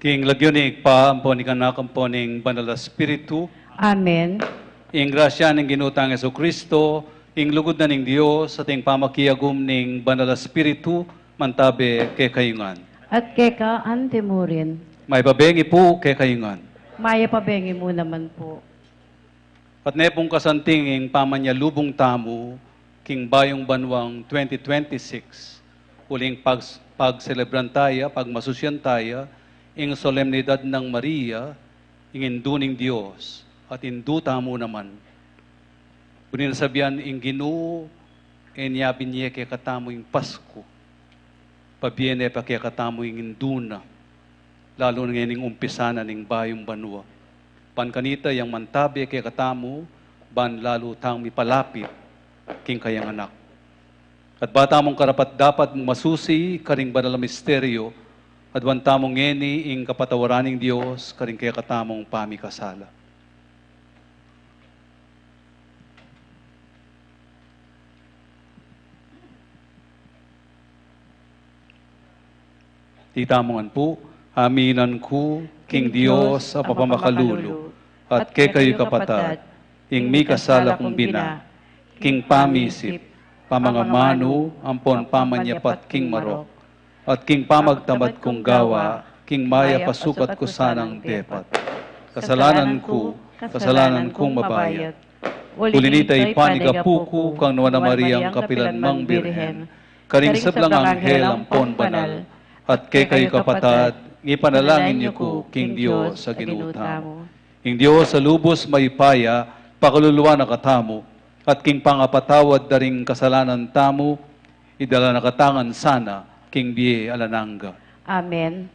King lagyo ni igpaampo ni kanakampo ning Banal na Espiritu, Amen. ing grasya ning ginutang Yesu Kristo, ing lugod na ning Dios sa ting pamakiyagum ning Banal na Espiritu, mantabe kay kayungan. At keka antemurin. May babengi po kay kayungan. Maya pabengi mo naman po. At nepong kasanting ing pamanya lubong tamu, king bayong banwang 2026, uling pagselebran tayo, pagmasusyan tayo, ing solemnidad ng Maria, ing induning Diyos, at indu tamo naman. Kunin sabihan ing Ginoo, enyabin niya kaya katamo ing Pasko, pabiene pa kaya katamo ing induna, lalo nga ning umpisana ning bayong banwa. Pankanita yang mantabi kaya katamo, ban lalo tang mipalapit, king kayang anak. At bata mong karapat dapat mong masusi, karing banal na misteryo, at bantamong ngeni ing kapatawaraning Diyos, karing kaya katamong pamikasala. Itamongan po, aminan ko, King Diyos, sa papamakalulo, at kay kayo kapatad, ing mi kasala kong bina, King pamisip, pamangamano, ampon pamanyapat King marok, at King pamagtamad kong gawa, King maya pasukat ko sanang depat. Kasalanan kong mabayat. Ulinitay panigapuko, kang nuwa na Mariang kapilan mang birhen, karing sablang anghel ampon banal, at kay kayo kapatad, ipanalangin niyo ko, King Diyos, sa ginutamo. King Diyos, sa lubos may paya, pakaluluwa na katamo, at King pangapatawad daring kasalanan tamo, idala na katangan sana, King Bie alananga. Amen.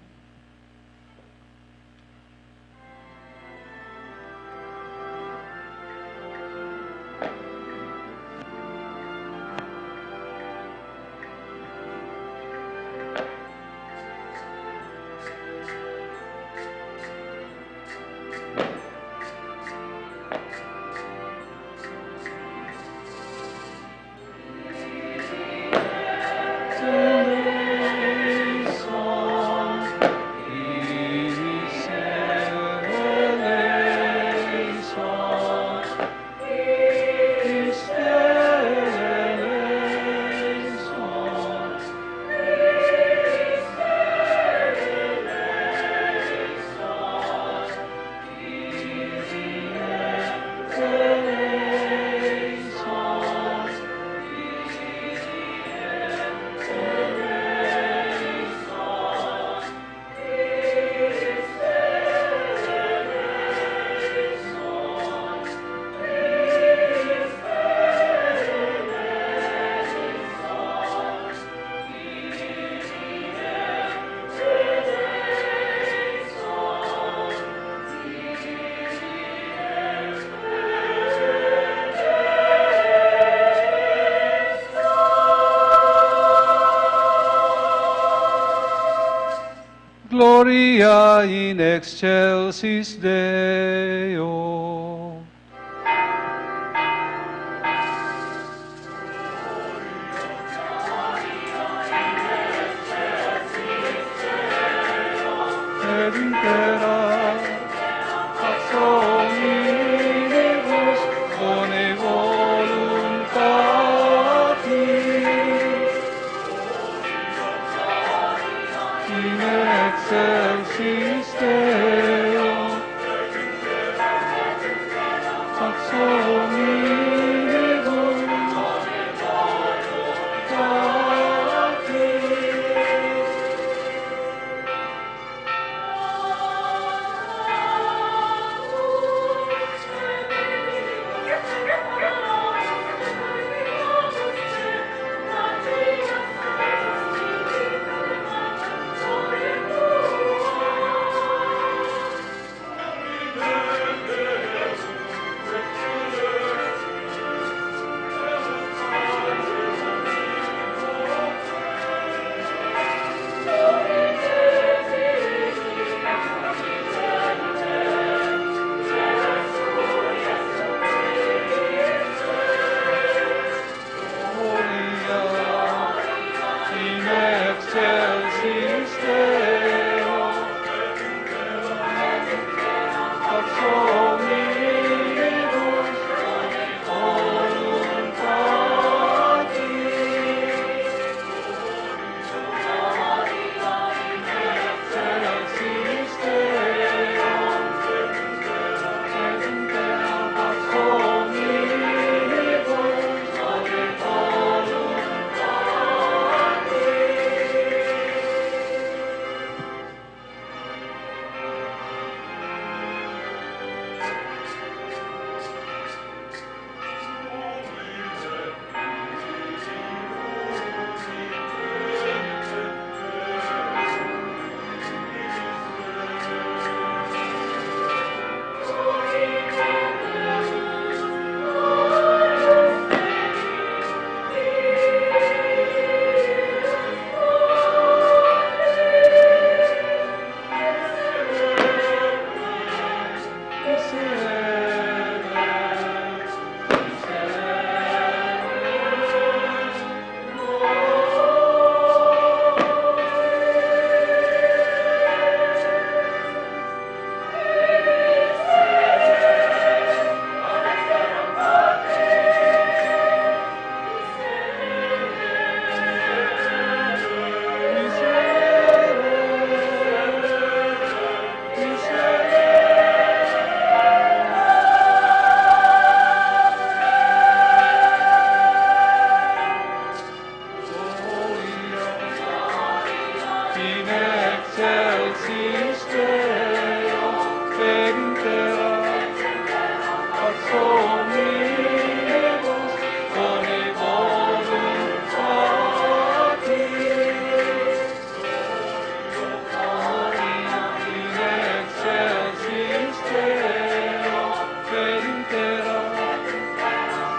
Gloria in excelsis Deo. Et intera pax omnibus bone voluntatis in excelsis Deo.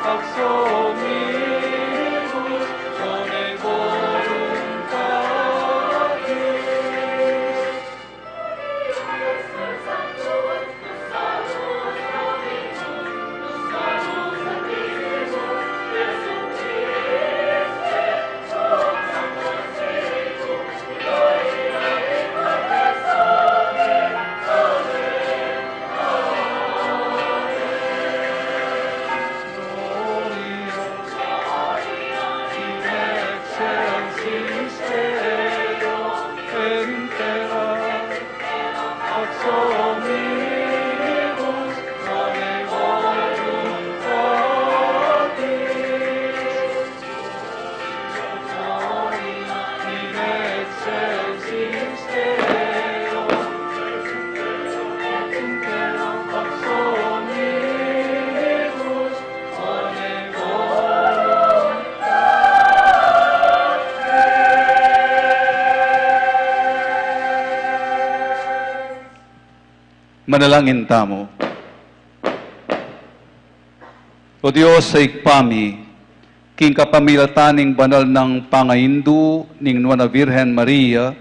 pagsumilos, donde voluntatis. Manalangin tamo. O Diyos sa ikpami, king kapamilataning banal ng pangaindu ning Nuana Virgen Maria,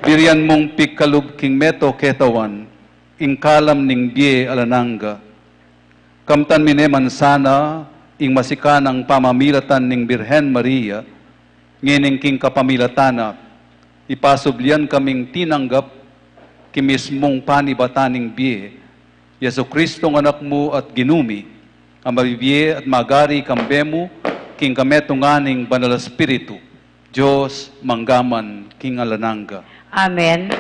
birian mong pikalub king meto ketawan, ing kalam ning bie alananga. Kamtan mineman sana, ing masikanang pamamilatan ning Birhen Maria, ngining king kapamilatana, ipasublian kaming tinanggap kimismong panibataning biye, Yesu Kristong anak mo at ginumi, ang mabibiye at magari kambemu, king kametunganing banal espiritu, Diyos manggaman king alananga. Amen.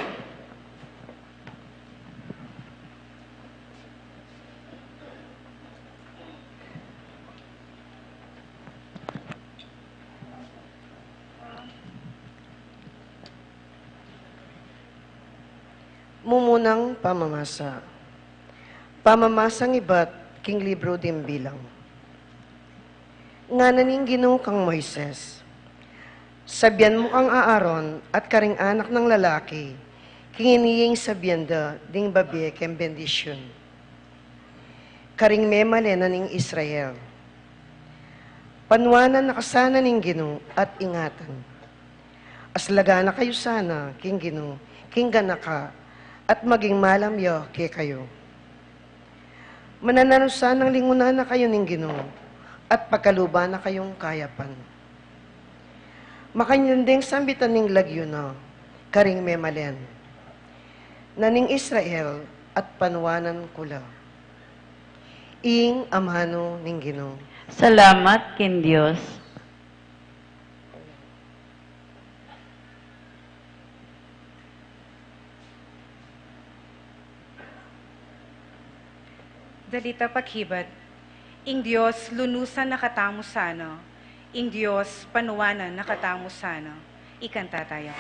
Mumunang pamamasa. Pamamasang iba't king libro din bilang. Nga naning Ginoo kang Moises, sabyan mo kang Aaron at karing anak ng lalaki, kinginiying sabyanda ding babiye kem bendisyon. Karing memalena ning Israel, panwanan nakasana ning Ginoo at ingatan. Aslaga na kayo sana, king Ginoo, king ganaka, at maging malamyo kay kayo. Manananusan ng lingunan na kayo ning Ginoo, at pagkaluba na kayong kayapan. Makanyandeng sambitan ning lagyo na, karing memalen, na ning Israel at panwanan kula. Ing amhano ning Ginoo. Salamat kin Diyos. Dalita paghibat, ing Diyos lunusan nakatamo sana, ing Diyos panuwanan nakatamo sana. Ikanta tayo.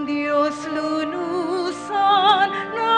Diyos lunusan na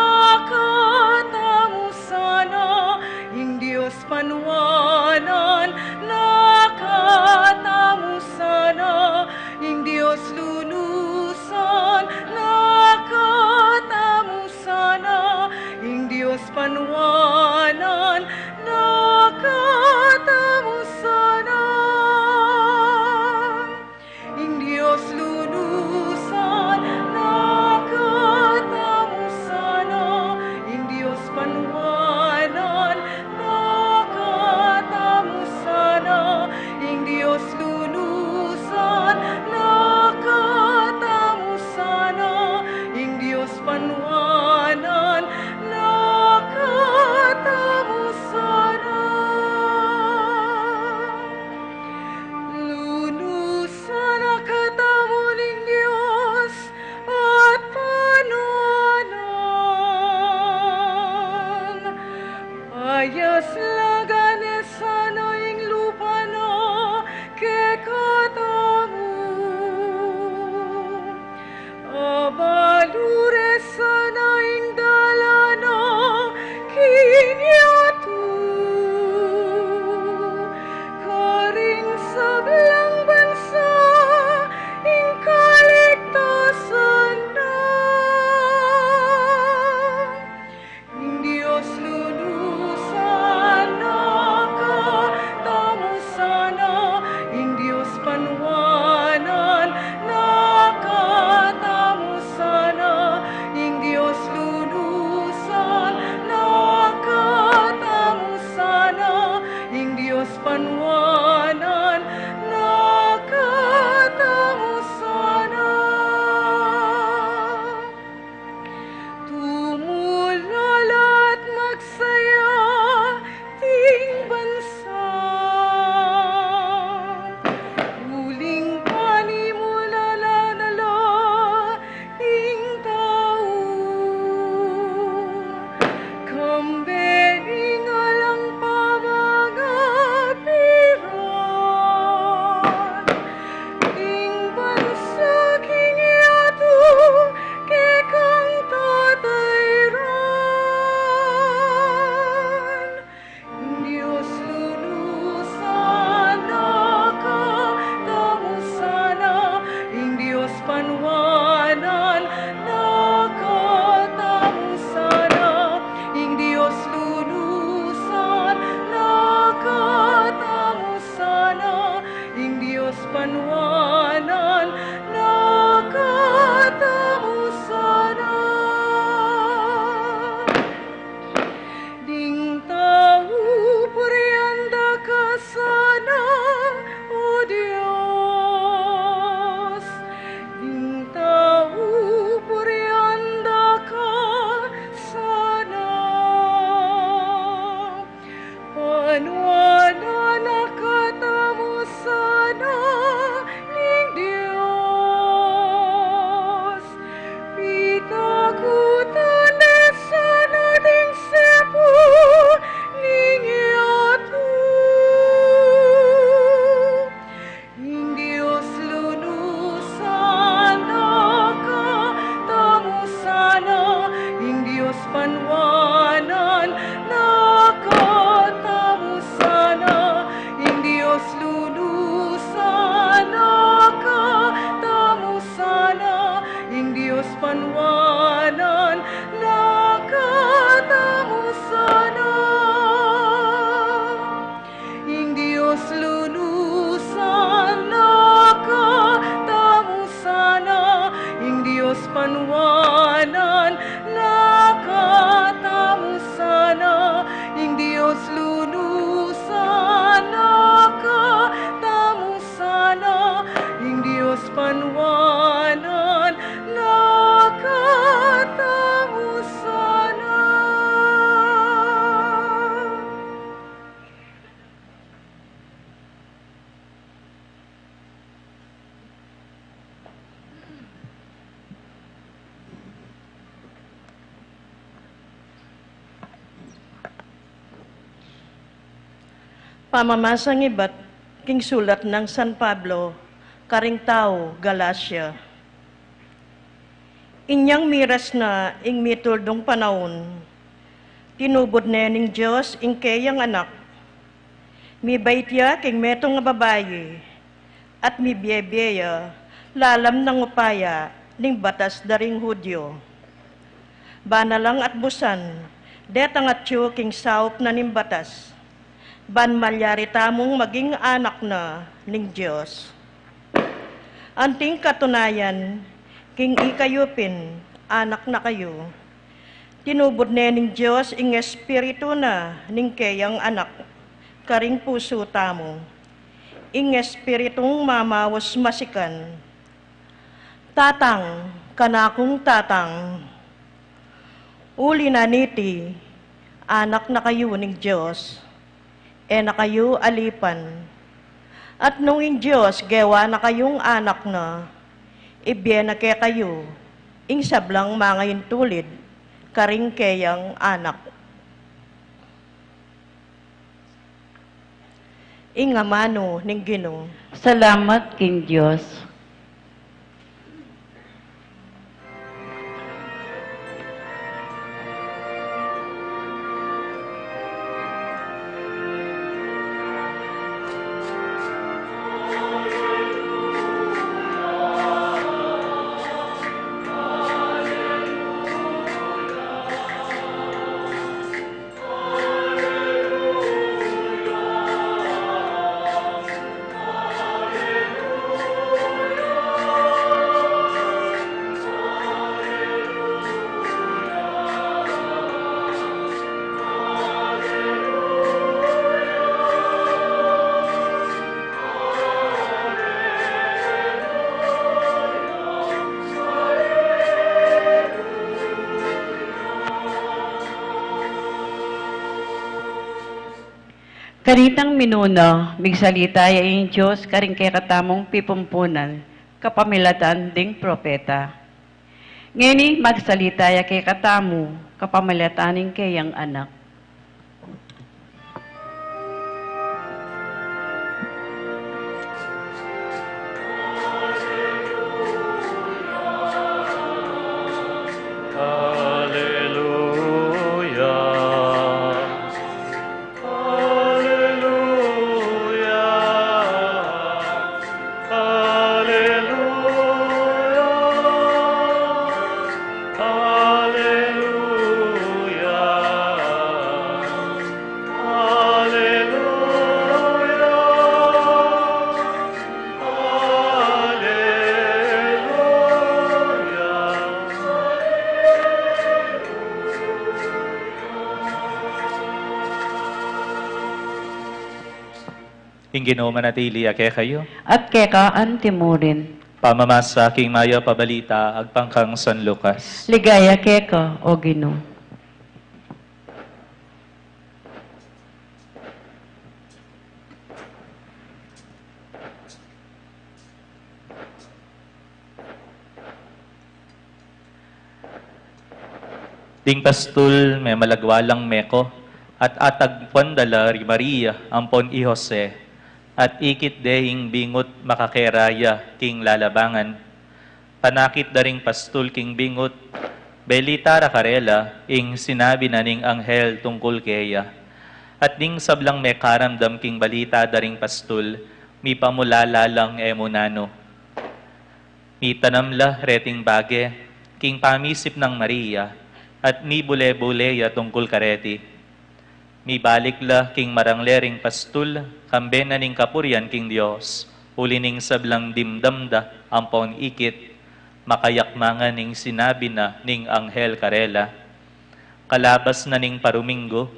panuwanan nakatamusana. Pamamasang iba't king sulat ng San Pablo, karing tao, Galacia. Inyang miras na ing mituldong panahon, tinubod na ning Diyos ing kayang anak, mi baitya king metong nga babayi, at mi biyebeya, lalam ng upaya, ning batas daring Hudyo. Banalang at busan, detang at yu king saup na ning batas, ban malyari tamong maging anak na ning Diyos. Anting katunayan, king ikayupin, anak na kayo. Tinubod na ning Diyos ing espiritu na ning kayang anak, karing puso tamo. Ing espiritong mamawas masikan. Tatang, kanakong tatang. Uli na niti, anak na kayo ning Diyos. Na kayo alipan. At nung in Diyos, gawa na kayong anak na, ibyen na kaya kayo, ing sablang mga intulid, karing kayang anak. Ing amano ning Ginoo. Salamat, King Diyos. Karitang minuno, migsalita yaing Diyos karing kay katamong pipumpunan, kapamilatan ding propeta. Ngeni magsalita ya kay katamu, kapamilataning kayang anak. Ginoo manatili ake kayo. At keka antimurin. Pamamasa king maya pabalita agpangkang San Lucas. Ligaya keka, o Ginoo. Ding pastul may malagwalang meko at atagpuan dala ri Maria ampon i Jose. At ikit dehing bingot makakeraya king lalabangan. Panakit daring pastul king bingot, belita rakarela ing sinabi na ning anghel tungkol keya. At ning sablang may karamdam king balita daring pastul, mi pamulalalang emunano. Mi tanamla reting bage, king pamisip ng Maria, at mi bule-buleya tungkol kareti. Mi balikla king maranglering pastul, kambe na ning kapuryan king Dios, uli ning sablang dimdamda, ampon ikit, makayakmangan ning sinabi na ning anghel karela. Kalabas na ning paruminggo,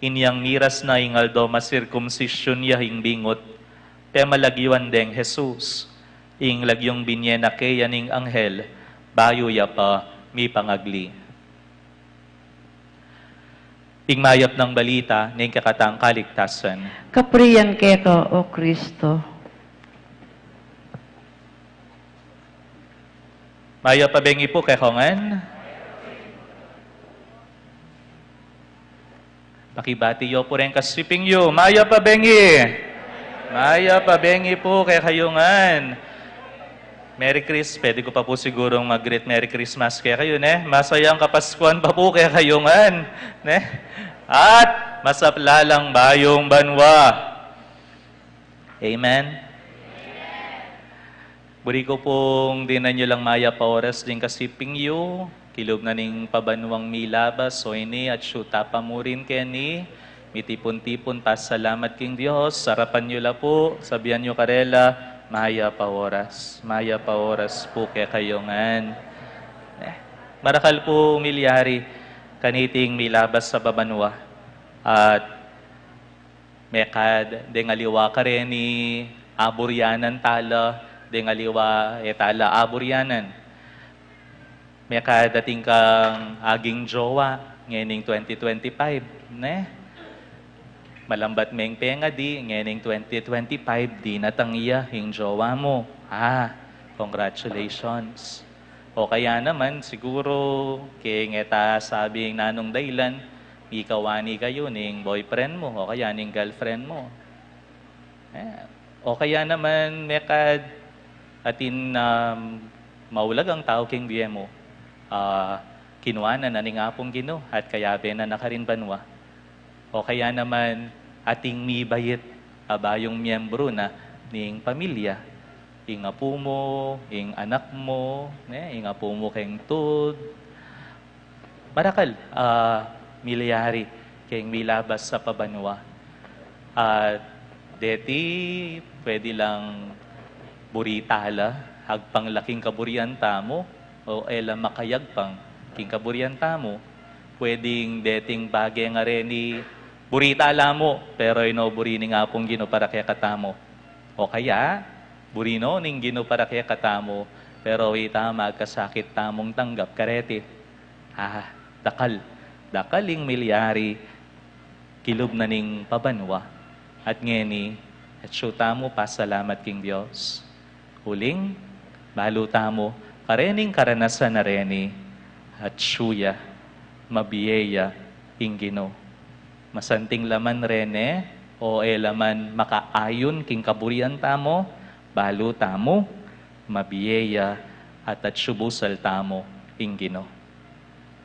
inyang miras na ingaldo masirkumsisyon yahing bingot, te malagiwan deng Jesus. ing lagyong binyena keyaning anghel, bayo ya pa mi pangagli. Ing mayap ng balita, ning kakatang kaligtasan. Kapurian keko, O Kristo. Maya pabengi po kehongan. Pakibati yo po rin kasiping yo. Maya pabengi. Maya pabengi po kay kayungan. Merry Christmas. Pwede ko pa po sigurong mag-greet Merry Christmas kaya kayo, ne? Masayang kapaskuhan pa po kaya kayungan. Ne? At masaplalang bayong banwa. Amen. Buri ko pong dinan nyo lang maya pa oras din kasiping yu. Kilob na ning pabanwang milabas, so ini at syuta pa mo rin keni. Mitipon-tipon, pasalamat king Diyos. Sarapan nyo la po, sabihan nyo karela, maya pa oras. Maya pa oras po kaya kayongan. Marakal po milyari, kaniting milabas sa babanwa. At mekad, dengaliwa ka rin ni aburyanan tala, dengaliwa etala aburyanan. Mekad dating kang aging jowa, ngening 2025, ne? Malambat meng penga di, ngening 2025, di natangya, hing jowa mo. Congratulations. O kaya naman, siguro, kaya ngeta sabing nanong daylan, ikawani kayo ning boyfriend mo, o kaya ning girlfriend mo. O kaya naman, mekad, atin maulag ang tao king diye mo, kinuana na ning apong Gino, at kaya na nakarin banwa. O kaya naman, ating mibayit, abayong miyembro na ning pamilya, ing apo mo, ing anak mo, ing apo mo keng tud. Marakal, milyari, keng milabas sa pabanwa. At deti, pwede lang buritala, hagpang laking kaburian tamo, o ela makayagpang king kaburian tamo, pwedeng deting bagay nga rin ni buritala mo, pero ino burini nga pong Gino para kaya katamo. O kaya, burino ning Gino para kaya katamo, pero ita magkasakit tamong tanggap karete. Dakaling milyari, kilob na ning pabanwa, at ngeni, at syuta mo pasalamat king Diyos. Huling, baluta mo, karening karanasan na reni, at syuya, mabiyeya, ing Gino. Masanting laman rene, o laman makaayon king kaburian tamo, baluta mo, mabiyeya, at syubusal tamo, ing Gino.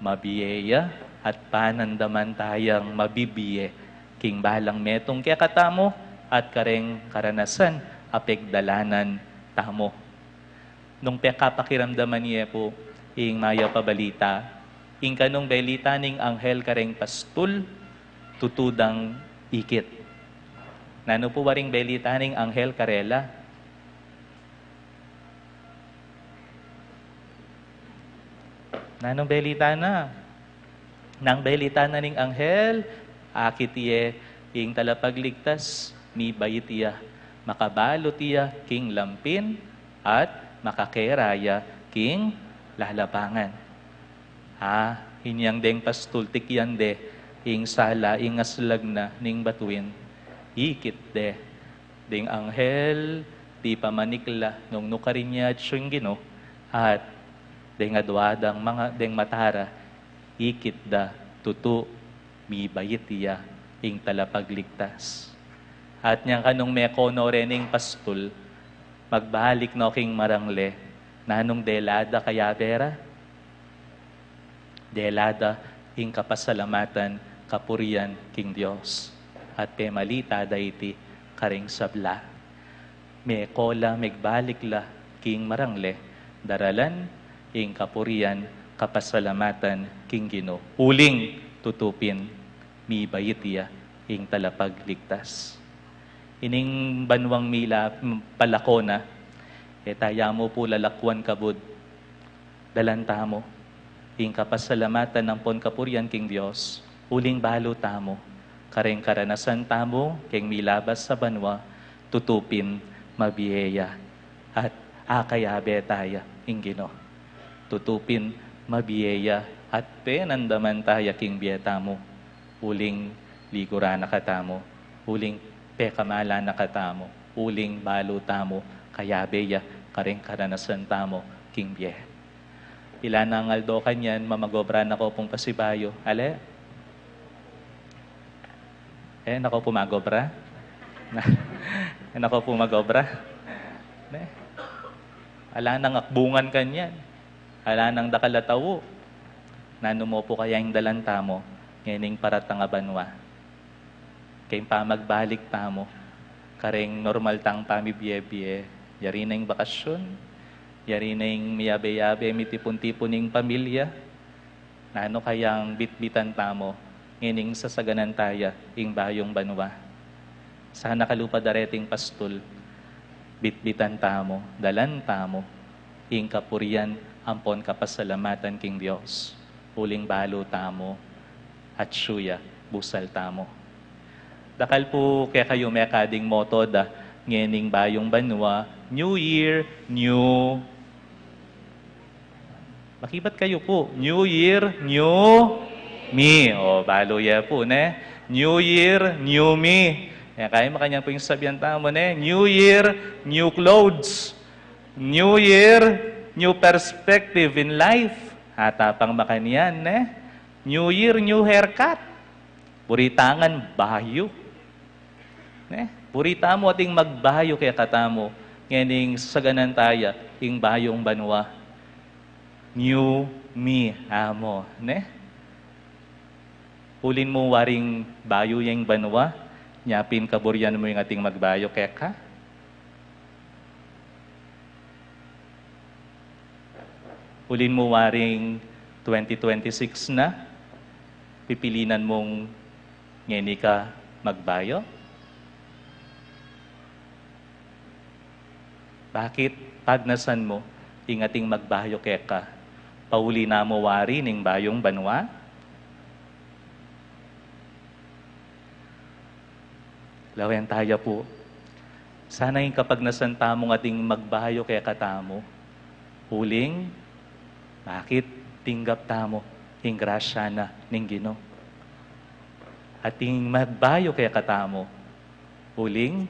Mabiyeya, at panandaman tayang mabibiye, king balang metong kaya katamo, at kareng karanasan, apegdalanan tamo. Nung pekapakiramdaman niya po, ing maya pabalita, ing kanong belita ning anghel kareng pastul, tutudang ikit. Nano po waring belita ning anghel karela? Nanong belita na? Nang belita na ning anghel, akit iye, ing talapagligtas, mi bayit iya, makabalot iya, king lampin, at makakeraya, king lalabangan. Hinyang deng pastultik yan de, ing sala, ing aslag na, ning batuin, ikit de, ding anghel, di pamanikla, nung nukarinya at siyong Gino, at deng adwadang mga deng matara, ikit da, tutu, mi bayit iya, ing talapagligtas. At niyang kanong mekono rening pastul, magbalik no king marangle, nanong delada kaya vera? Delada, ing kapasalamatan, kapurian, king Diyos. At pemalita daiti, karing sabla. Mekola, megbalik la, king marangle, daralan, ing kapurian, kapasalamatan, king Gino. Uling, tutupin, mi bayitiya, ing talapagligtas. Ining banwang mila palako na, taya mo po lalakwan kabud, dalanta mo, ing kapasalamatan ng ponkapurian king Diyos, uling balo tamo, kareng karanasan tamo, king milabas sa banwa, tutupin, mabiyeya, at akayabe taya ingino. Tutupin mabiyeya at penandaman taya king biyeta mo. Uling ligura na katamo, uling pekamala na katamo, uling balo tamo, kayabeya karing karanasan tamo king biye. Ilan ang aldo kanyan, mamagobra na ko pong pasibayo. Ale? Nako pumagobra? Nako pumagobra? Ala nang akbungan kanyan. Ala nang dakalatawo. Nano mo po kaya yung dalanta mo, ngayon paratang abanwa. Kayong pamagbalik tamo, karing normal tang pamibiye-biye, yari na yung bakasyon, yari na yung miyabe-yabe, mitipon-tipon yung pamilya, nano kayang bitbitan tamo, ngayon sasaganan taya, yung bayong banwa. Sana kalupa dareting pastol, bitbitan tamo, dalan tamo, yung kapurian, ampon kapasalamatan king Diyos. Uling balo tamo, at syuya, busal tamo. Dakal po kaya kayo may kading moto da, ngening bayong banwa, New Year, New. Makibat kayo po, New Year, New Me. O, balo ya po, ne? New Year, New Me. Kaya makanya po yung sabihan tamo, ne? New Year, New Clothes. New Year, New Perspective in Life. Hatapang makanian, ne? New Year, New Haircut. Puritangan, bayo. Ne? Purita mo ating magbayo kaya katamo. Ngayon saganan taya, ing bayong banwa. New me, amo. Ne? Ulin mo waring bayo yung banwa, nyapin kaburyan mo yung ating magbayo kaya ka. Ulin mo waring 2026 na, pipilinan mong ngeni ka magbayo? Bakit pagnasan mo, ingating magbayo kaya ka, pauli na mo wari ning bayong banwa? Lawen tayo po. Sana yung kapag nasanta mong ating magbayo kaya katamo, huling, bakit tinggap tamo, ing grasya na ning Ginoo. Ating magbayo kaya katamo, huling,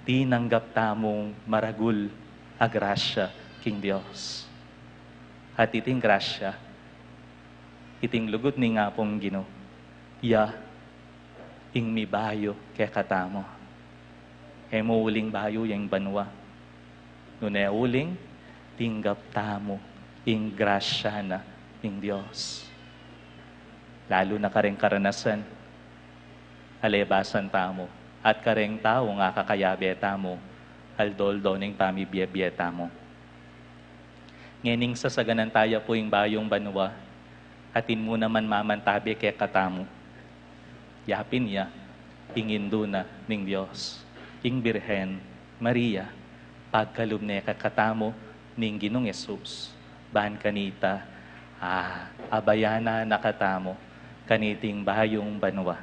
tinanggap tamong maragul a grasya king Dios. At iting grasya, iting lugod ni nga pong Ginoo, ing mibayo kaya katamo. Mo uling bayo yung banwa. Nune uling, tinggap tamo, ing grasya na ing Dios. Lalo na kareng karanasan, alebasan tamo, at kareng tao nga kakayabe tamo, aldoldo ning pamibiye tamo. Ngening sasaganan tayo po yung bayong banwa, atin mo naman mamantabi kaya katamo. Yapin niya, ingindo na ning Diyos, ing Birhen Maria, pagkalubne kakatamo ning Ginong Yesus, ban kanita, abayana nakatamo, kaniting bayong banwa.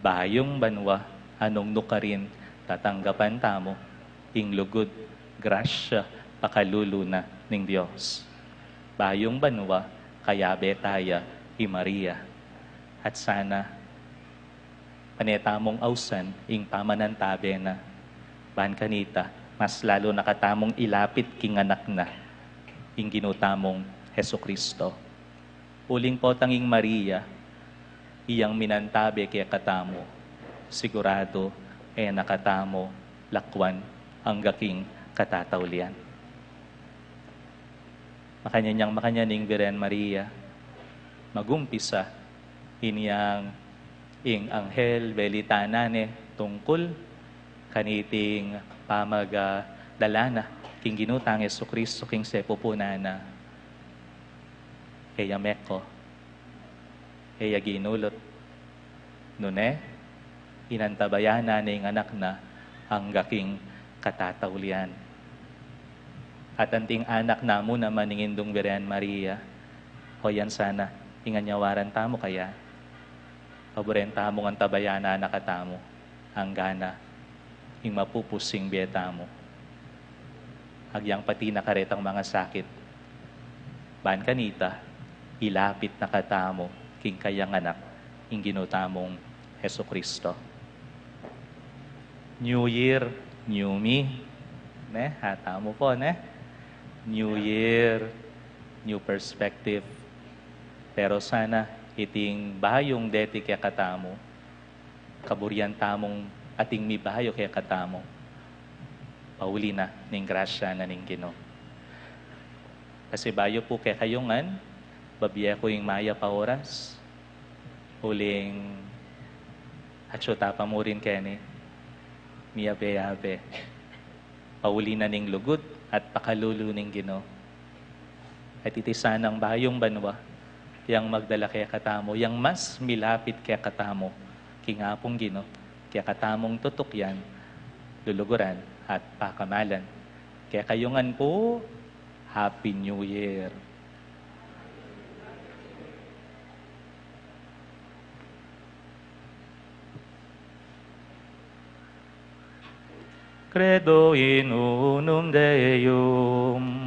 Bayong banwa, anong nukarin, tatanggapan tamo, ing lugod, grasya, pakaluluna ning Diyos. Bayong banwa, kayabe taya, i Maria. At sana, panetamong ausan, ing pamanantabe na, ban kanita, mas lalo nakatamong ilapit king anak na, ing ginutamong Heso Kristo. Uling po tanging Maria, iyang minantabe kaya katamo, sigurado nakatamo, lakwan, ang gaking katataulian. Makanyaning Birhen Maria, magumpisa, iniyang ing anghel belitanane tungkol kaniting dalana king ginutang Heso Kristo king sepupunana kaya meko kaya ginulot nune inantabayana ning anak na ang gaking katataulian at anting anak na mo naman ning indong Birhen Maria o yan sana inganyawaran tamo kaya paborenta mo ang tabayana nakatamo ang gana ing mapupusing biyeta mo. agyang pati nakaretang mga sakit. Ban kanita, ilapit na katamo, king kayang anak, ing ginutamong Heso Kristo. New Year, New Me. Ne, hata mo po, ne? New Year, new perspective. Pero sana, iting bahayong deti kaya katamo, kaburian tamong ating mi bahayo kaya katamo, pauli na ning grasya na ning Ginoo. Kasi bayo po kaya kayungan, babiya ko yung maya pa oras, huling atsyota pa mo rin kaya ni, miyabe-yabe. Pauli na ning lugod at pakalulu ning Ginoo. At iti sanang bayong banwa, yang magdala kaya katamo, yang mas milapit kaya katamo, kingapong Ginoo, kaya katamong tutok yan, luluguran at pakamalan. Kaya kayungan po, Happy New Year! Credo in unum Deum.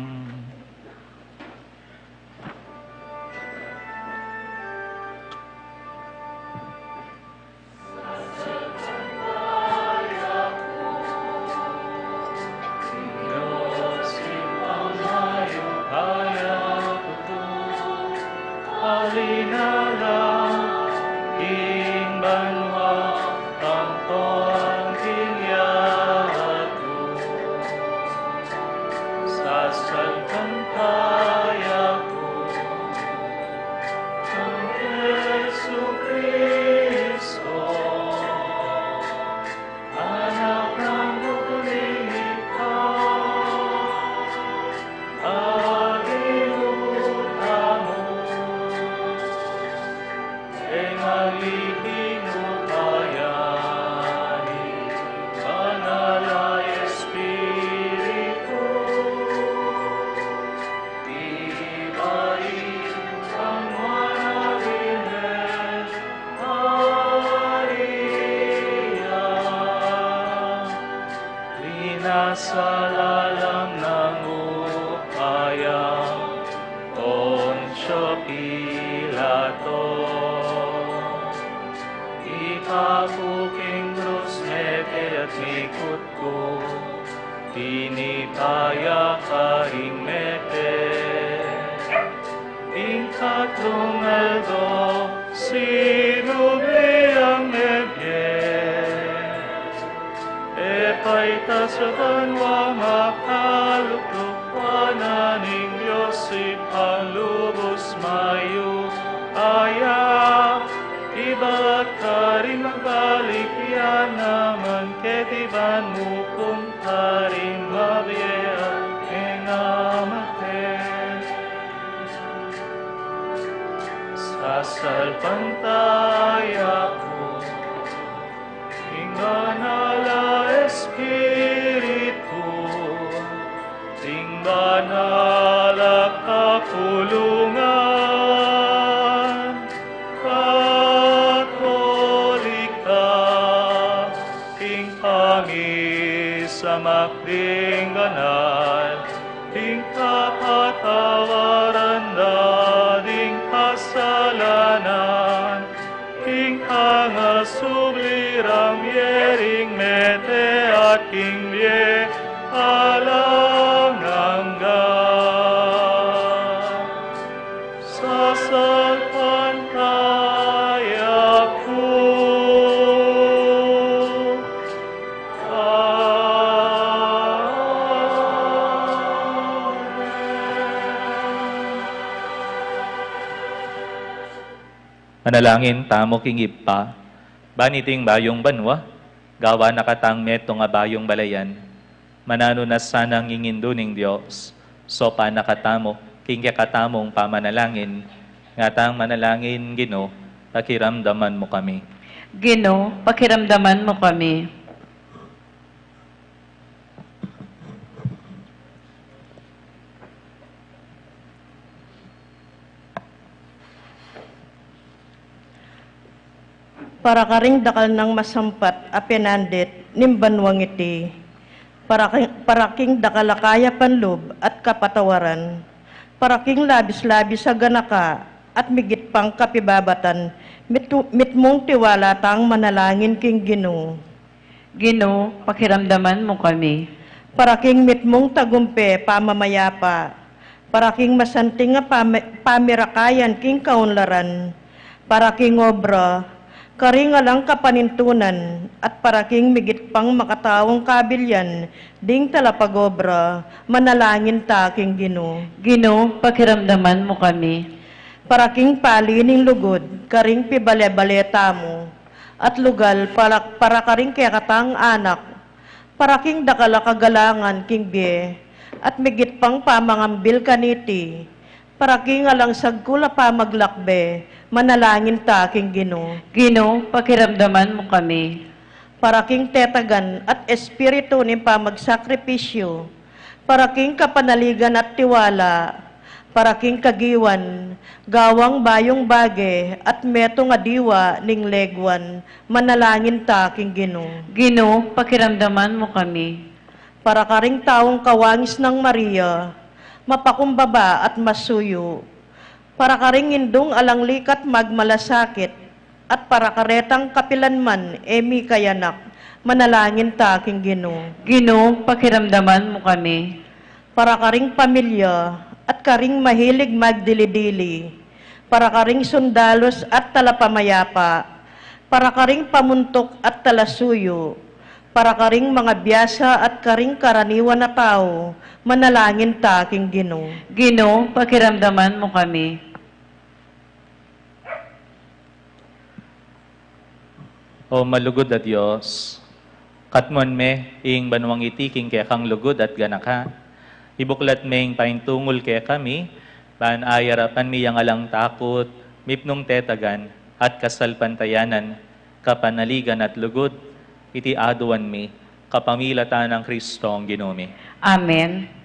Sa lalang ng upayang Poncio Pilato, ipabuking krus mete at mikot ko, tinitaya karing mete, ikatlong aldo, sinubli ang nebye, Paita sa banwa makaluklukwanan ng Diyos ipalubos mayo aya iba't ka rin magbalik yan naman ketiban mo kung ka rin mabiya engamate sasalpantaya ko Banala Espiritu, ting banala kapulungan, Katolika, ting pangisamakding ganal, ting kapatawaran na ding kasalanan, ting pangasublirang yering mete at kingye alangangga. Sasalpantaya ko. Manalangin tamo king ipa, baniting bayong banwa, gawa nakatang meto nga bayong balayan, manano na sanang ingindo ning Diyos, so pa nakatamo, king katamong pamanalangin, nga tang manalangin Ginoo, pakiramdaman mo kami. Ginoo, pakiramdaman mo kami. Para karing dakal ng masampat a penandet nimbanwang iti. paraking dakalakaya panlob at kapatawaran, paraking labis-labis sa ganaka at migit pang kapibabatan, mitmong tiwala tang manalangin king Ginoo. Ginoo, pakiramdaman mo kami. Paraking mitmong tagumpe pamamayapa, paraking masanting nga pamirakayan king kaunlaran, paraking obra, karing alang kapanintunan, at paraking migit pang makatawang kabilyan, ding talapagobra, manalangin ta king Ginoo. Ginoo, pakiramdaman mo kami. Paraking palining lugod, karing pibale-baleta mo, at lugal para karing kaya katang anak, paraking dakala kagalangan king biye, at migit pang pamangambil kaniti, paraking alang sagkula pa maglakbe, manalangin ta king Ginoo. Ginoo, pakiramdaman mo kami. Paraking tetagan at espiritu ni pamagsakripisyo, paraking kapanaligan at tiwala, paraking kagiwan, gawang bayong bage, at meto nga diwa ning legwan, manalangin ta king Ginoo. Ginoo, pakiramdaman mo kami. Para karing taong kawangis ng Maria, mapakumbaba at masuyo, para karing indong alang likat magmalasakit, at para karetang kapilanman emi kayanak, manalangin ta king Ginoo. Ginoo, pakiramdaman mo kami. Para karing pamilya, at karing mahilig magdili-dili, para karing sundalos at talapamayapa, para karing pamuntok at talasuyo, para karing mga biyasa at karing karaniwan na tao, manalangin ta king Ginoo. Ginoo, pakiramdaman mo kami. O malugod na Diyos, katmon me, ing banwang itiking kaya kang lugod at ganaka, ibuklat meng paintungol kaya kami, pan ayarapan mi yang alang takot, mipnong tetagan, at kasalpantayanan, kapanaligan at lugod, iti aduan mi, kapamilatan ng Kristong Ginoo. Amen.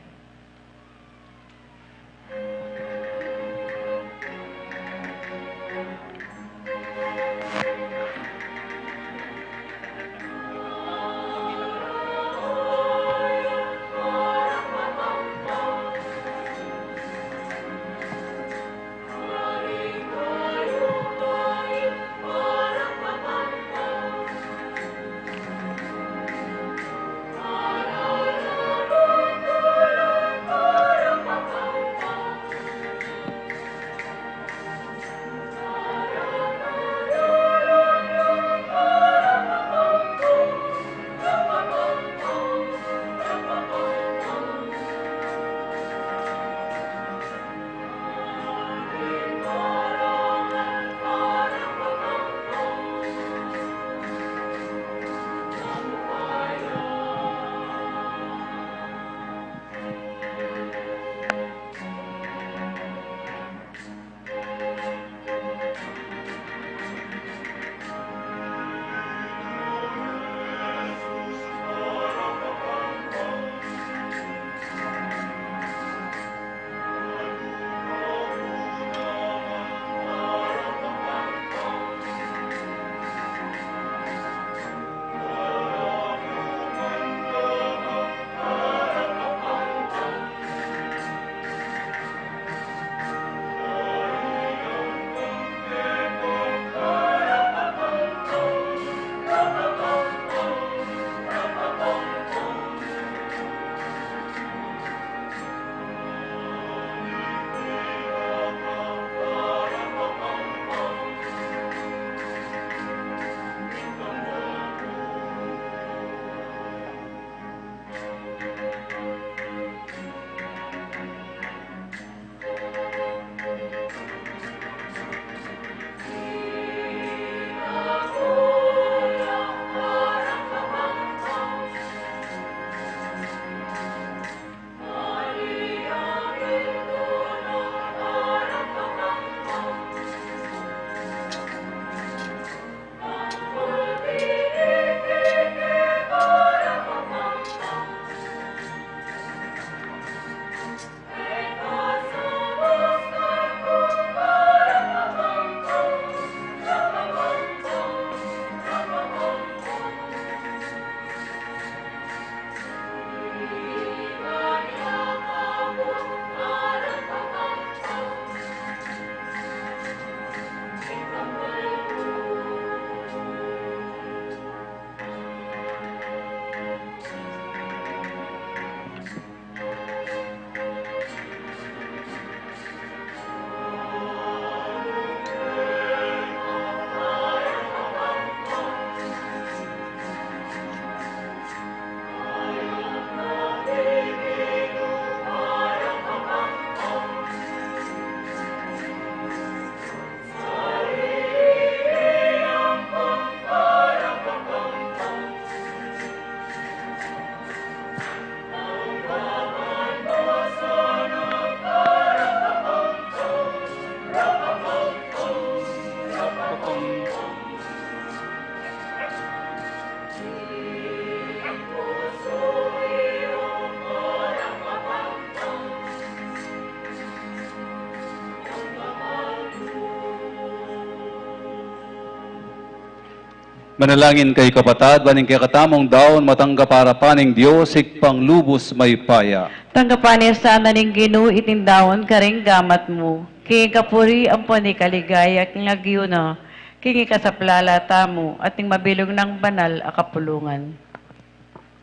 Manalangin kay kapatad, baning kay katamong daon, matangga para paning Diyos, ikpang lubos may paya. Tanggapanin sana ning Ginoo itindawon karing gamat mo. Kini kapuri ang ni kaligaya king agyuna. Kini kasaplala tamo at ning mabilog ng banal a kapulungan.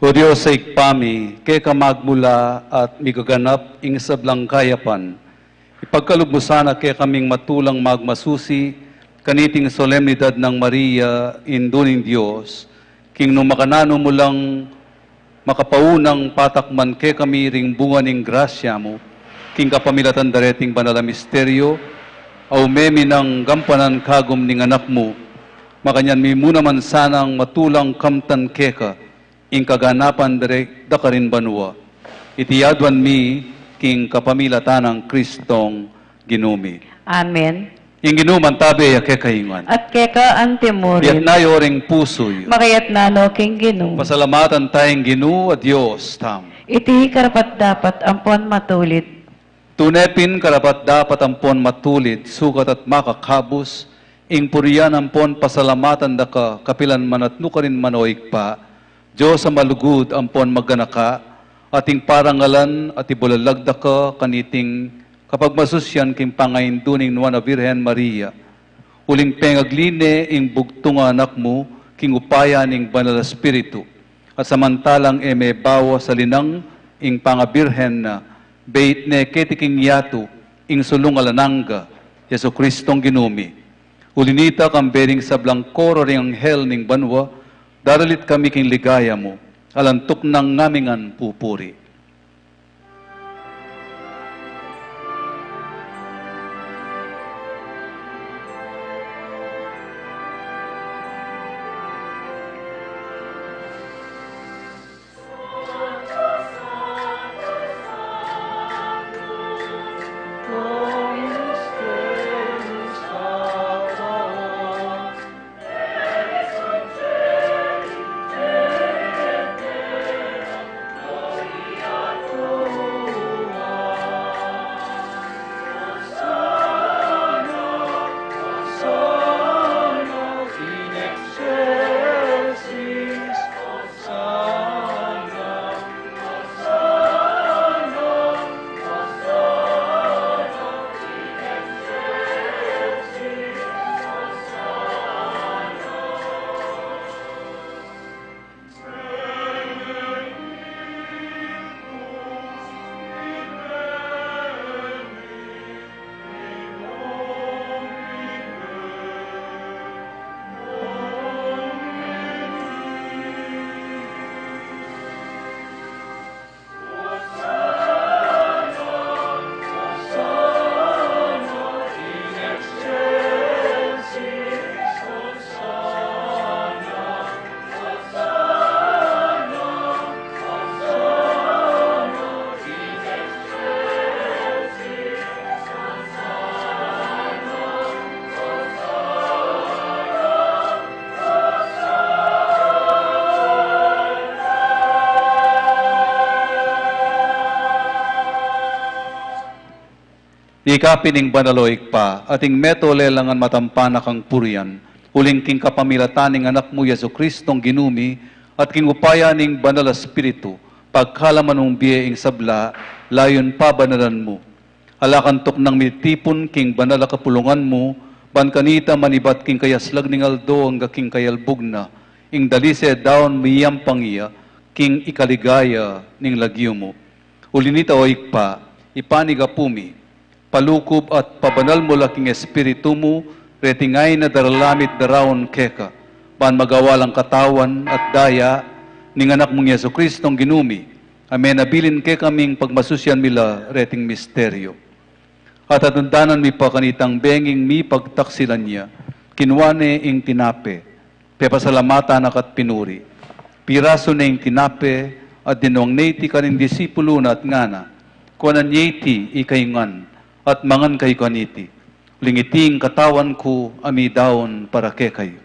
O Diyos sa ikpami, kay kamagmula at migaganap ing sablang kayapan. Ipagkalubusana kay kaming matulang magmasusi, kaniting solemnidad ng Maria, induning Diyos, king nung makanano mo lang makapaunang patakman kay kami ring bunga ning grasya mo, king kapamilatan dareting banala misteryo, au memi ng gampanan kagum ning anak mo, makanyan mi muna man sanang matulang kamtan keka, ing kaganapan dare dakarin banwa. Itiyadwan mi, king kapamilatan ng Kristong Ginumi. Amen. Ing ginuman tabi ya kekaingan. At keka ang Diat timurin. na yoring pusoy. Makayat nano king Ginoo. Pasalamatan tayong Ginoo at Diyos tam. Iti karapat dapat ampon matulit. Tunepin karapat dapat ampon matulit, sukat at makakabos, ing puriyan ampon pasalamatan da ka, kapilan man at nukarin manoik pa, Diyos ang malugud ampon magganaka, ating parangalan at ibulalag da ka, kaniting kapag masusyan king pangain duning nuwan na Virhen Maria, uling pengagline ing bugtong anak mo, king upaya ning banal na Espiritu, at samantalang eme bawa sa linang ing pangabirhen na, bait ne ketiking yato, ing sulong alananga, Yesu Kristong Ginumi. Ulinita kang bering sablang koro ring anghel ning banwa, daralit kami king ligaya mo, alantok ng ngamingan pupuri. Ikapining banaloik pa, ating metole langan matampanak ang purian, uling king kapamilataning anak mo Yesu Kristong Ginumi, at king upaya ning banal Espiritu, pagkalaman mong biyeing sabla, layon pa banalan mo. Alakantok ng mitipon king banal kapulungan mo, ban kanita manibat king kayaslag ning aldo ang king kayalbog na, ing dalise daon miyam pangiya, king ikaligaya ning lagyo mo. Ulinita oik pa, ipaniga pumi, palukob at pabanal mo laking espiritu mo, retingay na daralamit darawon keka, pan magawalang katawan at daya, ning anak mong Yesu Kristong Ginumi, amen, abilin ke kaming pagmasusyan mila reting misteryo. At atundanan mi pa kanitang benging mi pagtaksilan niya, kinwane ing tinape, pepasalamata nakat pinuri, piraso na ing tinape, at dinuang neiti kaning disipulo na at ngana, kuanan yeti ikayungan, at mangan kay kaniti. Lingiting katawan ko ami daon para ke kayo.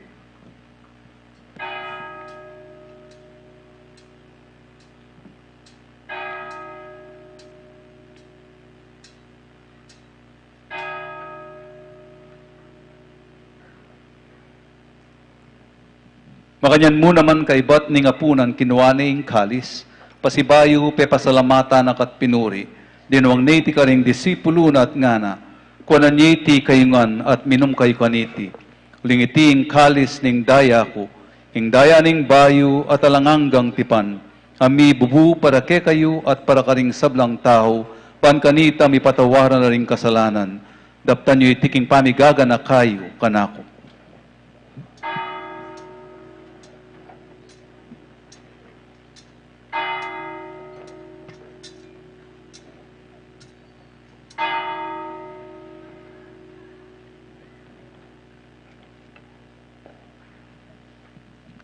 Makanyan mo naman kaibat ning apunan kinuane ing kalis, pasibayo pe pasalamata na kat pinuri, dinuang neti ka ring disipulo na at ngana, kuanan ti kayungan at minum kayo kaniti, ulingiti ing kalis ning daya ko, ing daya ning bayo at alanganggang tipan, ami bubu para ke kayo at para karing sablang tao, pan kanita mi patawaran na ring kasalanan, daptan nyo itiking pamigaga na kayo kanako.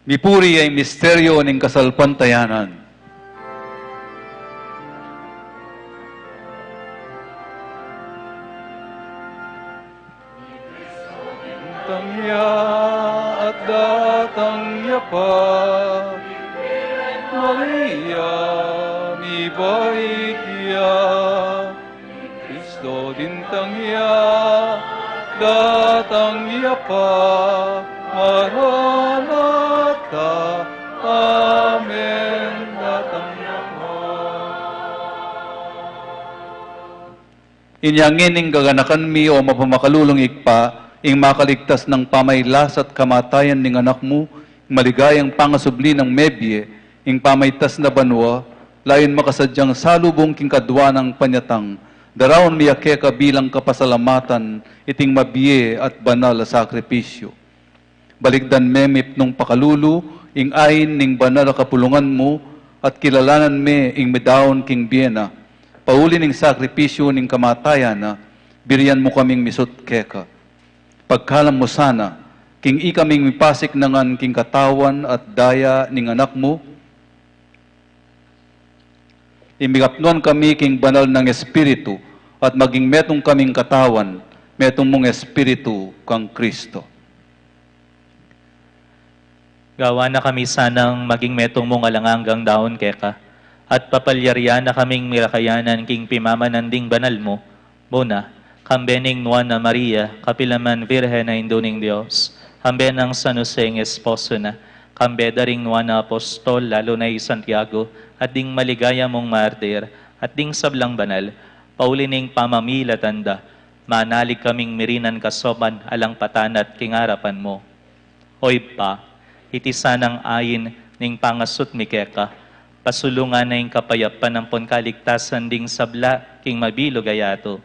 Mipuri ay misteryo ng kasalpantayanan. Tangya at datangya pa, Maria, mi baitya, Kristo din tangya, datangya pa, Maranatha, Amen, datangya pa. Inyangin ing gaganakan mi o mapamakalulong ikpa, ing makaligtas ng pamaylas at kamatayan ning anak mo, maligayang pangasubli ng mebye, ing pamaytas na banwa, layon makasadyang salubong king kadwa ng panyatang, daraon miyake ka bilang kapasalamatan, iting mabiye at banal na sakripisyo. Baligdan memip nung pakalulu, ing ayin ning banal na kapulungan mo, at kilalanan me ing medaon king biena, pauli ning sakripisyo ning kamatayan na, biriyan mo kaming misut keka. Pagkalam mo sana, king ikaming mipasik nangan king katawan at daya ning anak mo, imigapnuan kami king banal ng Espiritu, at maging metong kaming katawan, metong mong Espiritu kang Kristo. Gawa na kami sanang maging metong mong alanganggang daon keka, at papalyarya na kaming mirakayanan king pimamananding banal mo, muna, kambening Nuana Maria, kapilaman Virhen na Induning Diyos, kambenang San Jose ng Esposo na, kambedaring Nuana Apostol, lalo na Santiago, at ding maligaya mong martir, at ding sablang banal, paulining pamamilatanda, manalig kaming mirinan kasoban alang patanat kingarapan mo. Hoy pa, iti sanang ayin ning pangasut mi keka, pasulungan na ing kapayapan ng ponkaligtasan ding sabla king mabilog ayato.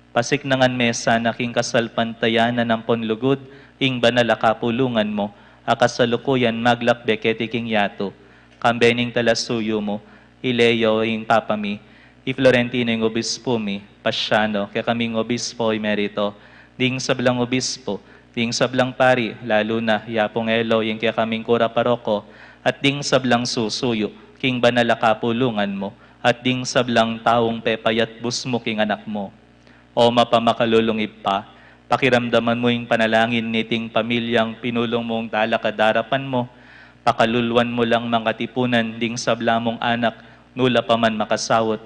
Pasik nangan mesa na king kasalpantayanan ng ponlugod, ing banal akapulungan mo, akasalukuyan maglakbek king yato. Kambening talasuyo mo, Ileo ing papami, i Florentino ing obispo mi, Pasyano, kaya kaming obispo emerito, ding sablang obispo, ding sablang pari, lalo na yapong elo, yung kaya kaming kura paroko, at ding sablang susuyo, king banal akapulungan mo, at ding sablang taong pepayat busmo king anak mo. O mapamakalulong ipa, pakiramdaman mo yung panalangin niting pamilyang pinulong mong talakadarapan mo, pakaluluan mo lang mga tipunan ding sabla mong anak, nula pa man makasawot,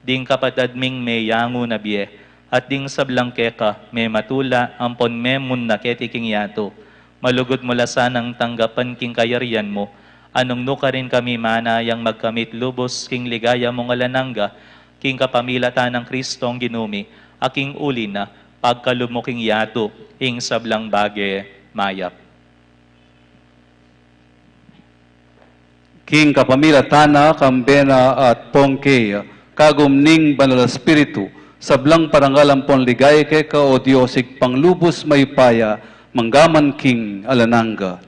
ding kapatad ming may yango na biye, at ding sablang keka, may matula, ampon memun na ketiking yato, malugod mo lasanang tanggapan king kayarian mo, anong nuka rin kami manayang magkamit lubos king ligaya mong alananga, king kapamilatan ng Kristong ginumi, aking uli na, pagkalumuking yato, ing sablang bage mayap. King kapamilatana, kambena at pongkeya, kagumning banal espiritu, sablang parangalampon ligay keka o Diyosig panglubos may paya, manggaman king alananga.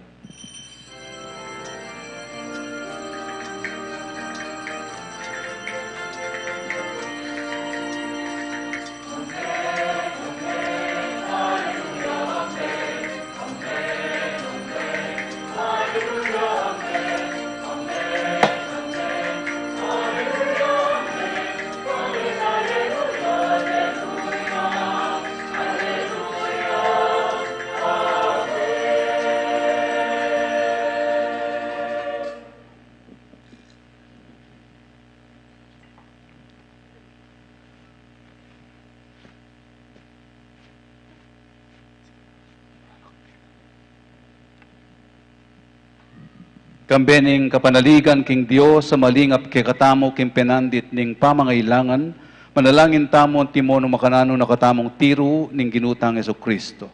Alleluia, alleluia, alleluia. Kambening kapanaligan king Dios sa malingap kay katamo king penandit ning pamangailangan, manalangin tamo ang timono makanano nakatamong tiro ning ginutang Jesucristo.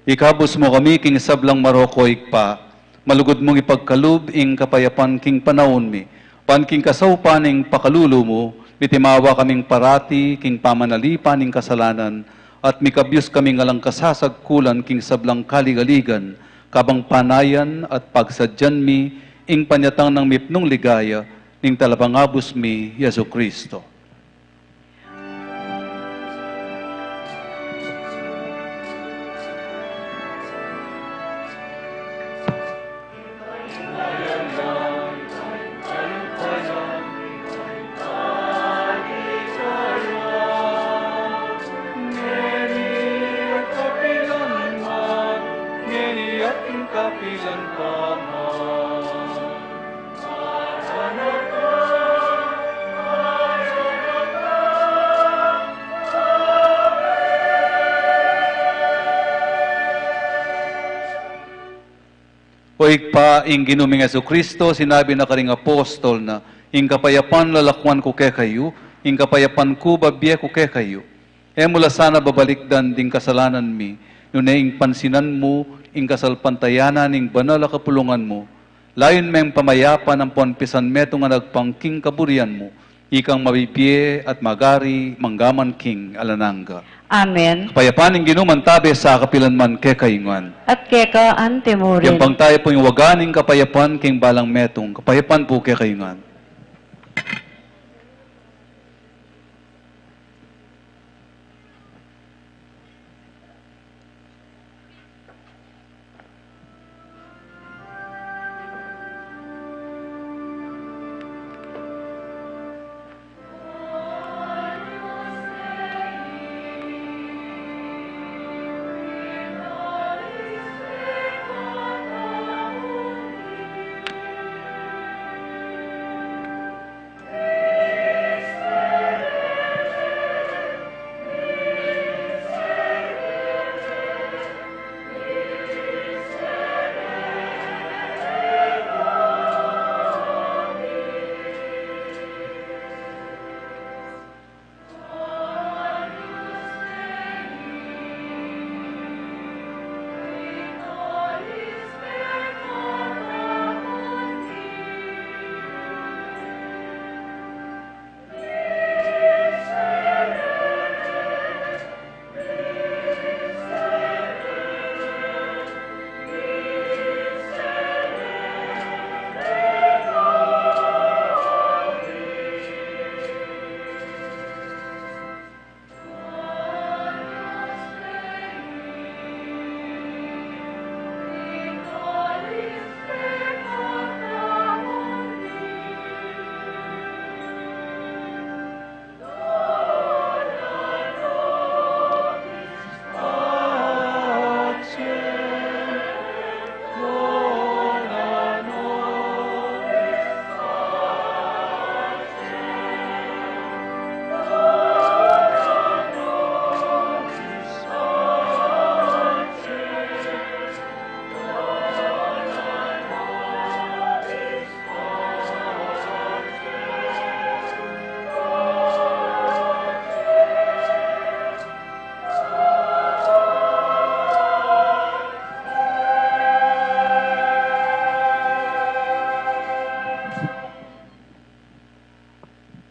Ikabos mo kami king sablang marokoy pa, malugod mong ipagkalub ing kapayapan king panahon mi, pan king kasaupan ing pakalulo mo, mitimawa kaming parati king pamanalipan ing kasalanan, at mikabyos kaming alang kasasagkulan king sablang kaligaligan, kabang panayan at pagsadyan mi, ing panyatang ng mipnong ligaya, ning talapangabos mi, Yesu Kristo. Oig pa ing ginuming Jesucristo, sinabi na karing apostol na, ing kapayapan lalakwan ko kay kayo, ing kapayapan ko babye ko kay kayo. Mula sana babalikdan ding kasalanan mi, nuna ing pansinan mo, ing kasalpantayanan, ing banal a kapulungan mo, layon meng pamayapan ang ponpisan meto nga nagpangking kaburian mo, ikang mabibye at magari, manggaman king alananga. Amen. Kapayapan ing ginuman tabi sa kapilanman kay kayungan. At keka antemurin. Yang pang tayo po yung waganing kapayapan king balang metong. Kapayapan po kay kayungan.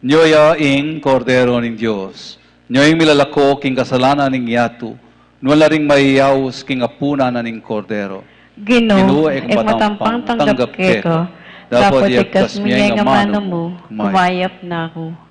Nyoya ing kordero ning Dios. Nyoy milalako king kasalanan ning yatu. Nwala ring maiyaws king apuna na ning kordero. Ginoo, ek matampang tanggap keko. Dapat ikas mo nga mano mo, kumayap na ako.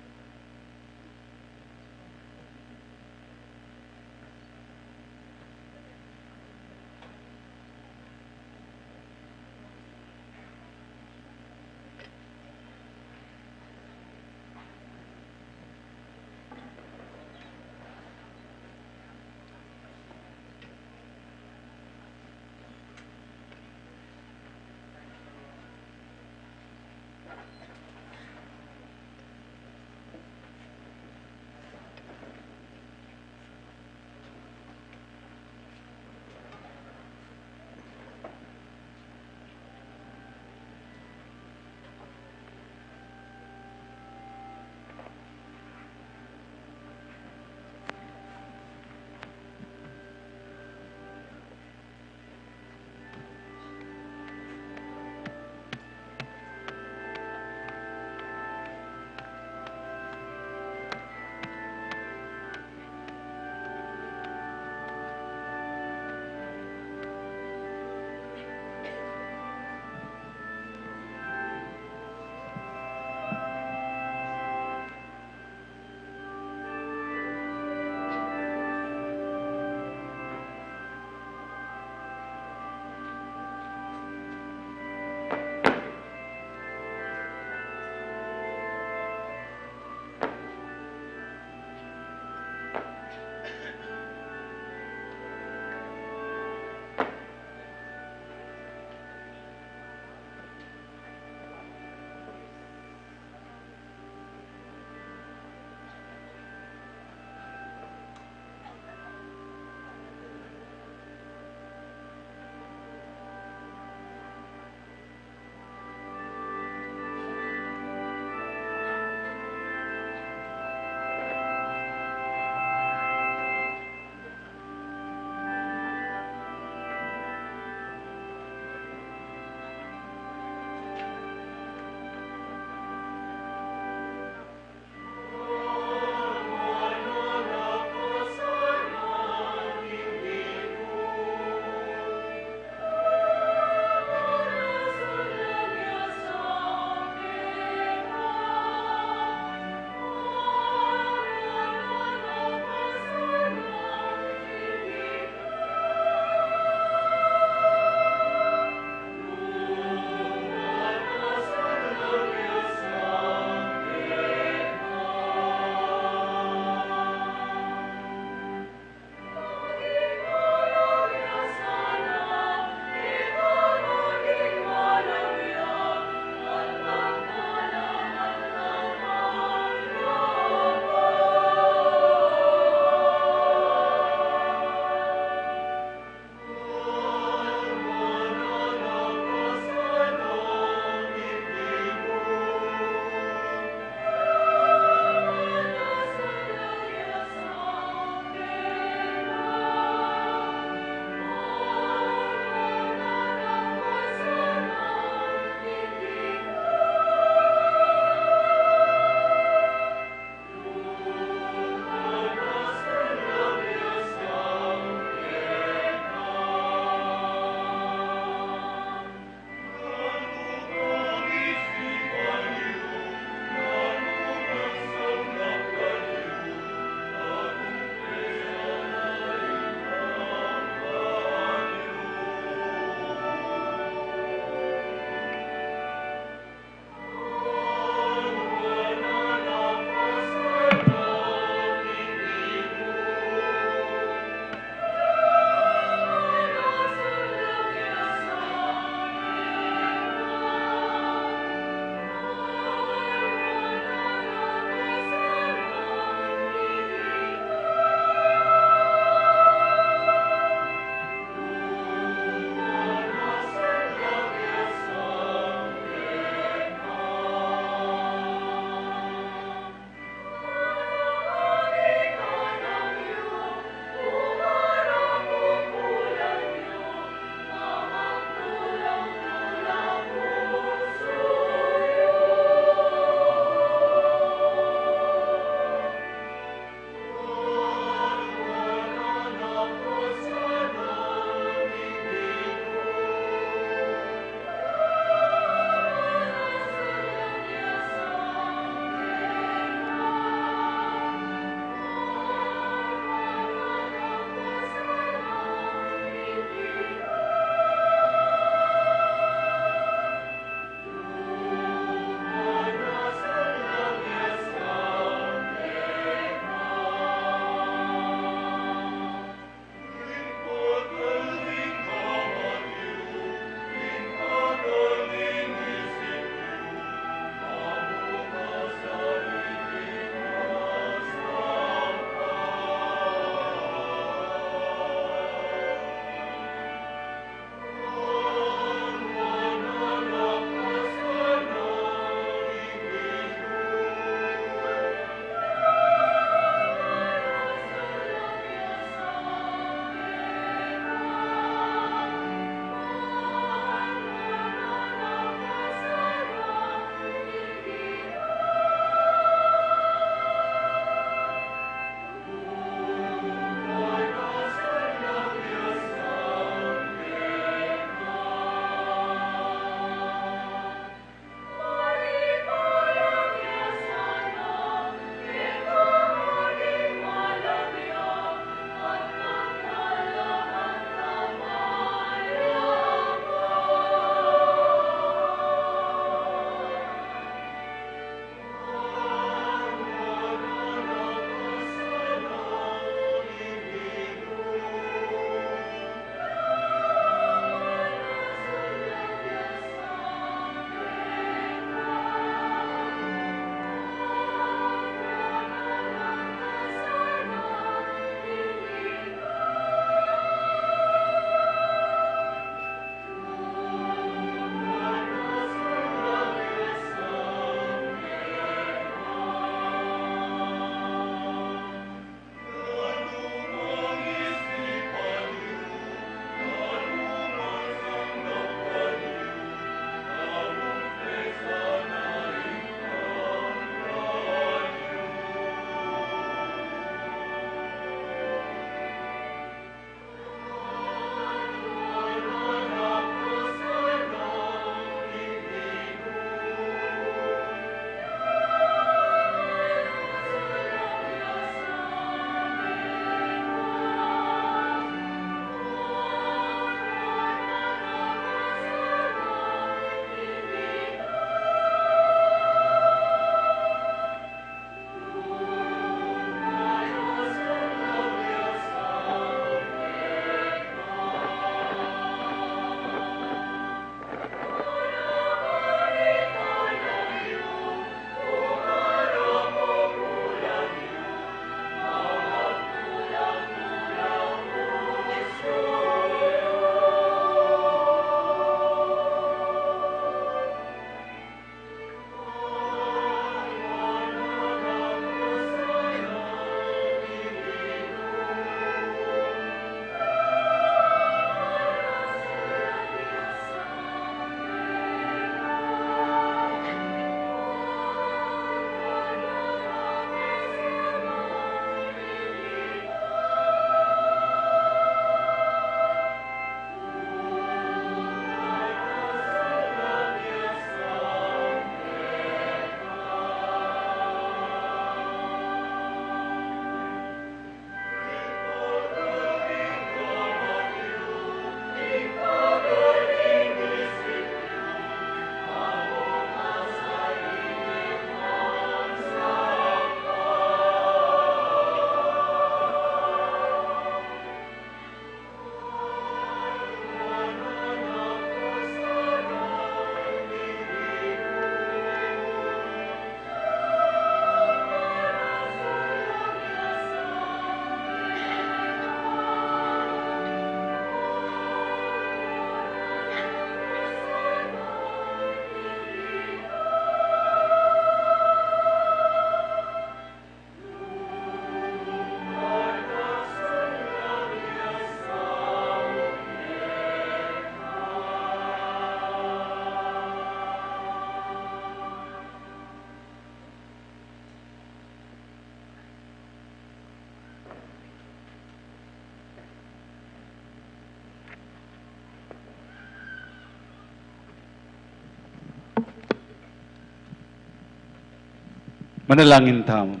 Manalangin tamo.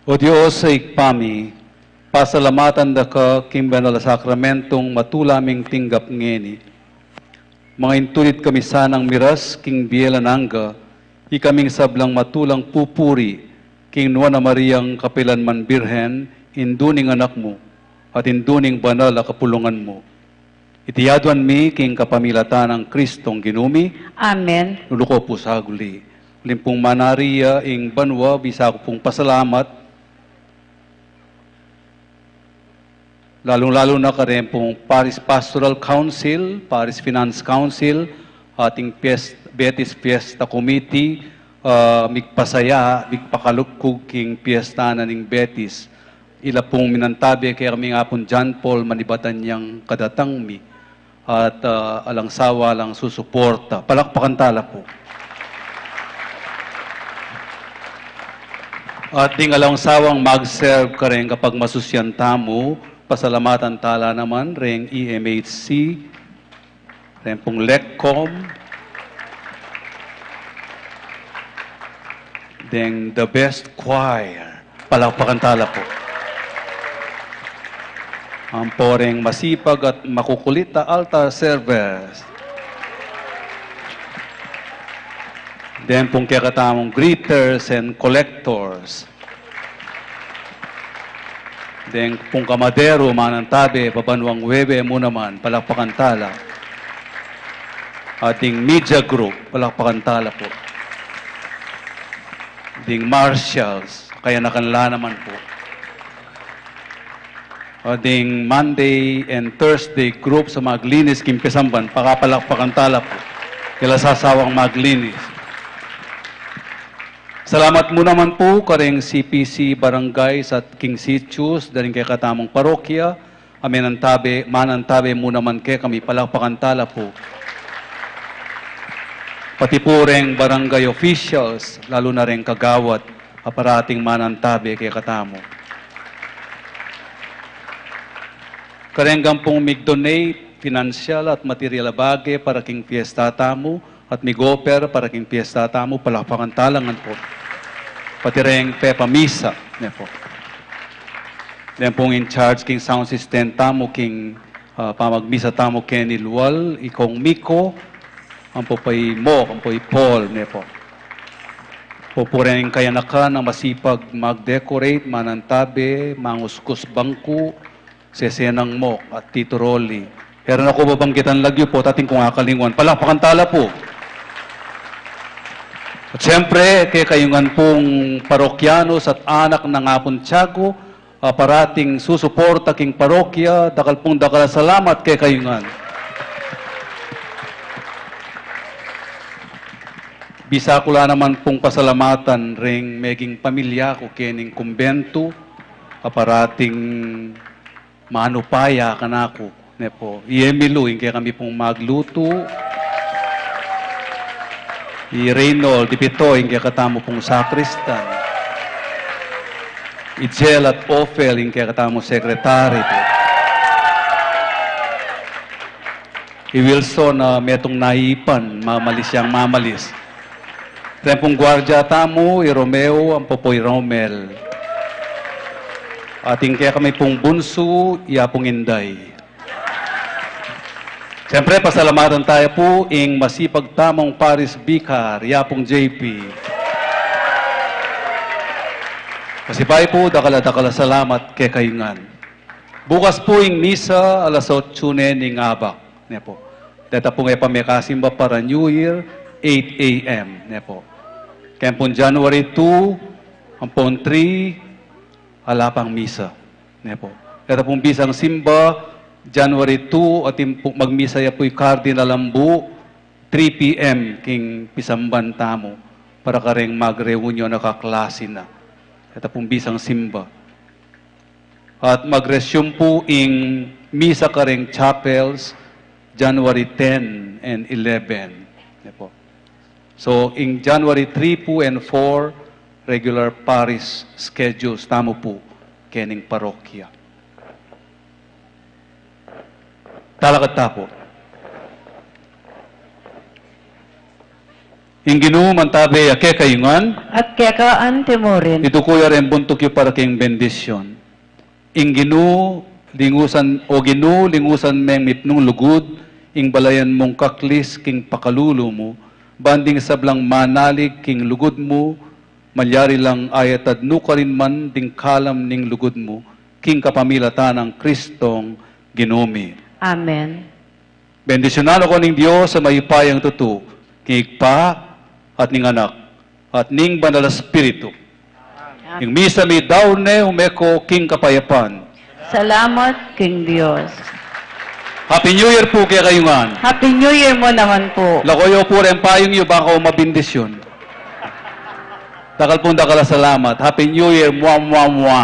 O Diyos sa ikpami, pasalamatan da ka kimbanal sakramentong matulaming tinggap ngeni. Mga intulit kami sanang miras king biela nangga, ikaming sablang matulang pupuri, king Nuwa na Mariang kapilanman birhen, induning anak mo, at induning banal a kapulungan mo. Itiyaduan mi king kapamilatan ng Kristong ginumi, Amen. luluko po sa aguli. Limpong manariya ing banwa, bisa ko pong pasalamat, lalong-lalo na karin pong Paris Pastoral Council, Paris Finance Council, ating Betis Fiesta Committee, migpasaya, migpakalukog king Fiesta na ning Betis. Ila pong minantabi kaya kami nga pong John Paul manibatan niyang kadatang mi at alang sawa lang susuporta. Palakpakan tala po. At ding alang sawang mag-serve ka rin kapag masusyan tamo, pasalamatan tala naman, ring EMHC, rin pong LECCOM, then the best choir. Palakpakan tala po. Ang poreng masipag at makukulita altar servers. Then pong kakatamong greeters and collectors. Then pong kamadero, manantabi, pabanwang webe mo naman, palakpakan tala. Ating media group, palakpakan tala po. Ding marshals, kaya nakanla naman po. Ating Monday and Thursday group sa maglinis kimpisamban, pakapalakpakan tala po. Kila sasawang maglinis. Salamat mo naman po karing CPC Barangays at King Sitius, daling kay katamong parokya. Amin manantabi mo naman kay kami palakpakan tala po. Pati po ring barangay officials, lalo na rin kagawad, aparating manantabi kay katamo. Karenggang pong mig-donate, financial at material bagay para king fiesta tamo, at migoper para king fiesta tamo, palakpakan talangan po. Pati rin Pepa Misa, ne po. Then pong in charge king sound system tamo, king pamagmisa tamo Kenny Lual, ikong Miko, ang popay mo, ang popay Paul, ne po. Pupurin kaya na ka na masipag mag-decorate, manantabi, manguskus bangku, sesenang mo at Tito Rolly. Pero na ko babanggitan lagyo po, tating kung akalingon. Palakpakan tala po. At siyempre, kay kayungan pong parokyanos at anak ng Apon Tiago, parating susuporta king parokya, dakal pong dakal salamat kay kayungan. Bisa ko lang naman pong pasalamatan ring meging pamilya ko kening kumbento, parating manupaya kanako. Ne po, Iemilu, kaya kami pong magluto. I-Reynold, Dipito, kaya katamo pong sakristan. I-Jel at Ophel, kaya katamo sekretary po. I-Wilson na metong naipan, mamalis siyang mamalis. Kaya pong gwardya tamo, i-Romeo, ang popoy Romel. Ating kaya kami pong bunso, iapong Inday. Siyempre, pasalamatan tayo po ing masipag tamong Paris Vicar, iapong JP. Masipay po, dakala salamat kay kayungan. Bukas po ing misa, alas 8 ning abak. Ne po. Data po ngayon pamekasimba para New Year, 8 a.m. Ne po. Kaya po January 2, ang pong 3, alapang misa. Ne po. Data pong bisang simba, January 2, at magmisaya po'y Cardinal Lambu, 3 p.m. king Pisamban tamo, para ka rin mag-reunion na kaklase na. Ito pong bisang simba. At mag-resume po ing misa ka rin chapels, January 10 and 11. Po. So, in January 3 po and 4, regular parish schedules tamo po kening parokya. Talakad tapo. Ing Ginoo mantabe ake kayungan, At kekaan timurin. ito kuya rin buntok yu para king bendisyon. Ing Ginoo lingusan meng mipnung lugod, ing balayan mong kaklis king pakalulo mo, banding sablang manalig king lugod mo, malyari lang ayatad nukarin man ding kalam ning lugod mo, king kapamilatan ng Kristong Ginoomi. Amen. Bendisyonan ako ning Dios sa mayupayang tutu, king Igpa at ning anak, at ning banal na Espiritu. Ing misa mi daune umeko king kapayapan. Salamat, King Diyos. Happy New Year po kaya kayungan. Happy New Year mo naman po. Lakoyo po rin payong iyo baka mabindisyon. Dakal po dakala salamat. Happy New Year, mwa mwa mwa.